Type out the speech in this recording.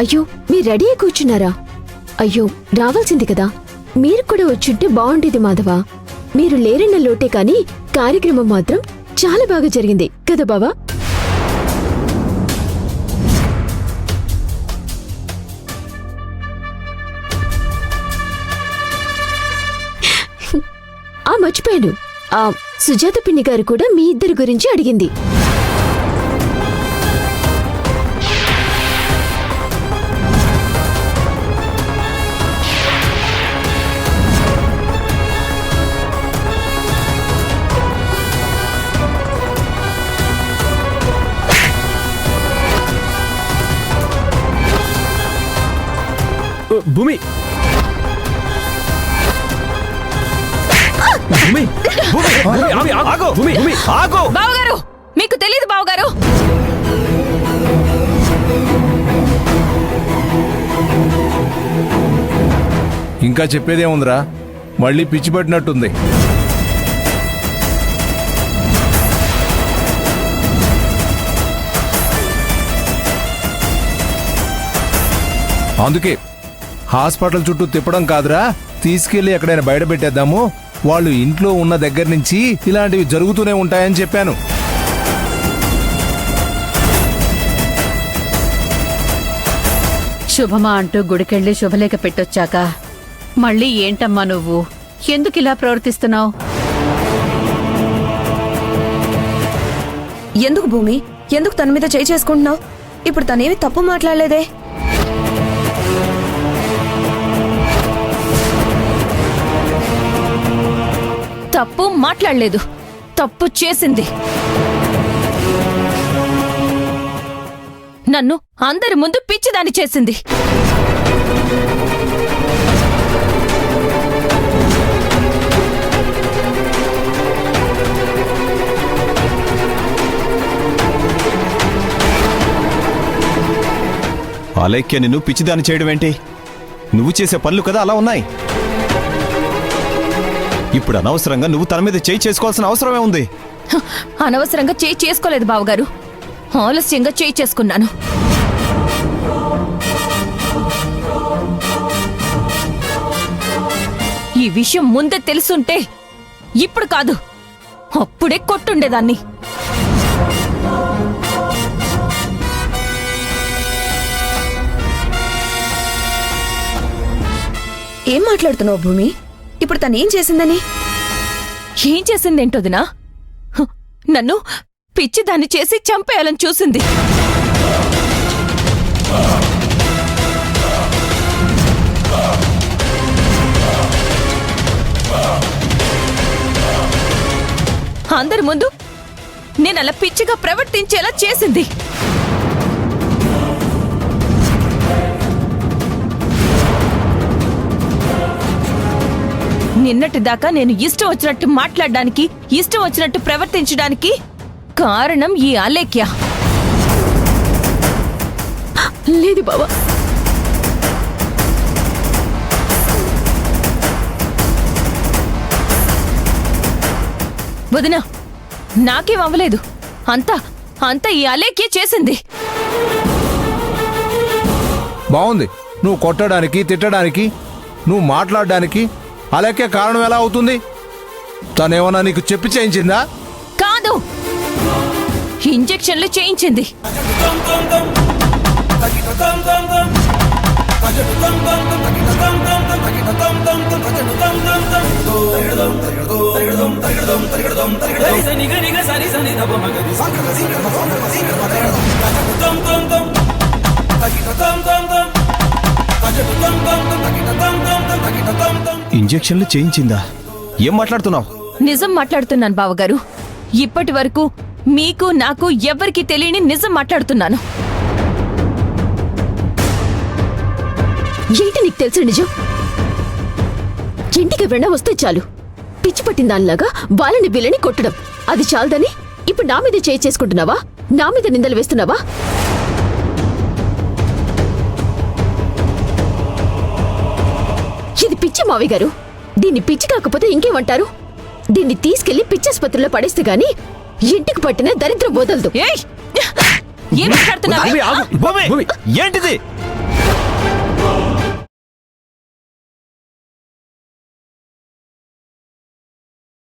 అయ్యో మీరు రెడీ అయి కూర్చున్నారా? అయ్యో రావాల్సింది కదా, మీరు కూడా వచ్చుంటే బాగుండేది మాధవ. మీరు లేరన్న లోటే కాని కార్యక్రమం మాత్రం చాలా బాగా జరిగింది కదా బావా? మర్చిపోయాను, సుజాత పిన్ని గారు కూడా మీ ఇద్దరి గురించి అడిగింది. భూమి బావగారు, మీకు తెలీదు బావగారు. ఇంకా చెప్పేదేముందిరా, మళ్ళీ పిచ్చి పట్టినట్టుంది. అందుకే హాస్పిటల్ చుట్టూ తిప్పడం కాదురా, తీసుకెళ్లి ఎక్కడైనా బయట పెట్టేద్దాము. వాళ్ళు ఇంట్లో ఉన్న దగ్గర నుంచి ఇలాంటివి జరుగుతూనే ఉంటాయని చెప్పాను. శుభమా అంటూ గుడికెళ్ళి శుభలేఖ పెట్టొచ్చాక మళ్ళీ ఏంటమ్మా నువ్వు, ఎందుకిలా ప్రవర్తిస్తున్నావు? ఎందుకు భూమి, ఎందుకు తన మీద చేయి చేసుకుంటున్నావు? ఇప్పుడు తనేమి తప్పు మాట్లాడలేదే. తప్పు మాట్లాడలేదు, తప్పు చేసింది. నన్ను అందరి ముందు పిచ్చిదాన్ని చేసింది. అలైక్య నిన్ను పిచ్చిదాన్ని చేయడం ఏంటి? నువ్వు చేసే పనులు కదా అలా ఉన్నాయి. ఇప్పుడు అనవసరంగా నువ్వు తన మీద చేయి చేసుకోవాల్సిన అవసరమే ఉంది. అనవసరంగా చేయి చేసుకోలేదు బావగారు, ఆలస్యంగా చేయి చేసుకున్నాను. ఈ విషయం ముందే తెలుసుంటే ఇప్పుడు కాదు, అప్పుడే కొట్టుండేదాన్ని. ఏం మాట్లాడుతున్నావు భూమి? ఇప్పుడు తనేం చేసిందని? ఏం చేసిందేంటోదినా? నన్ను పిచ్చిదాన్ని చేసి చంపేయాలని చూసింది. అందరి ముందు నేనలా పిచ్చిగా ప్రవర్తించేలా చేసింది. నిన్నటిదాకా నేను ఇష్టం వచ్చినట్టు మాట్లాడడానికి, ఇష్టం వచ్చినట్టు ప్రవర్తించడానికి కారణం ఈ అలేఖ్య. లేదు బావా, వదినా, నాకేం అవ్వలేదు. అంతా ఈ అలేఖ్య చేసింది. బాగుంది, నువ్వు కొట్టడానికి, తిట్టడానికి, నువ్వు మాట్లాడడానికి అలాగే కారణం ఎలా అవుతుంది? తనేమన్నా నీకు చెప్పి చేయించిందా? కాదు, ఇంజెక్షన్లు చేయించింది. ఇంజెక్షన్లు చేయించిందా? ఏం మాట్లాడుతున్నావు? నిజం మాట్లాడుతున్నాను బావగారు. ఇప్పటి వరకు మీకు నాకు ఎవ్వరికీ తెలియని నిజం మాట్లాడుతున్నాను. ఏంటి నీకు తెలిసిన నిజం? ఇంటికి ఎవరైనా వస్తే చాలు పిచ్చి పట్టిన దానిలాగా వాళ్ళని వీళ్ళని కొట్టడం, అది చాలదని ఇప్పుడు నా మీద చేయి చేసుకుంటున్నావా? నా మీద నిందలు వేస్తున్నావా? ఇది పిచ్చి మావి గారు. దీన్ని పిచ్చి కాకపోతే ఇంకేమంటారు? దీన్ని తీసుకెళ్లి పిచ్చాసుపత్రిలో పడేస్తే గాని ఇంటికి పట్టిన దరిద్రం వదలదు. ఏం మాట్లాడుతున్నావు? ఏంటిది?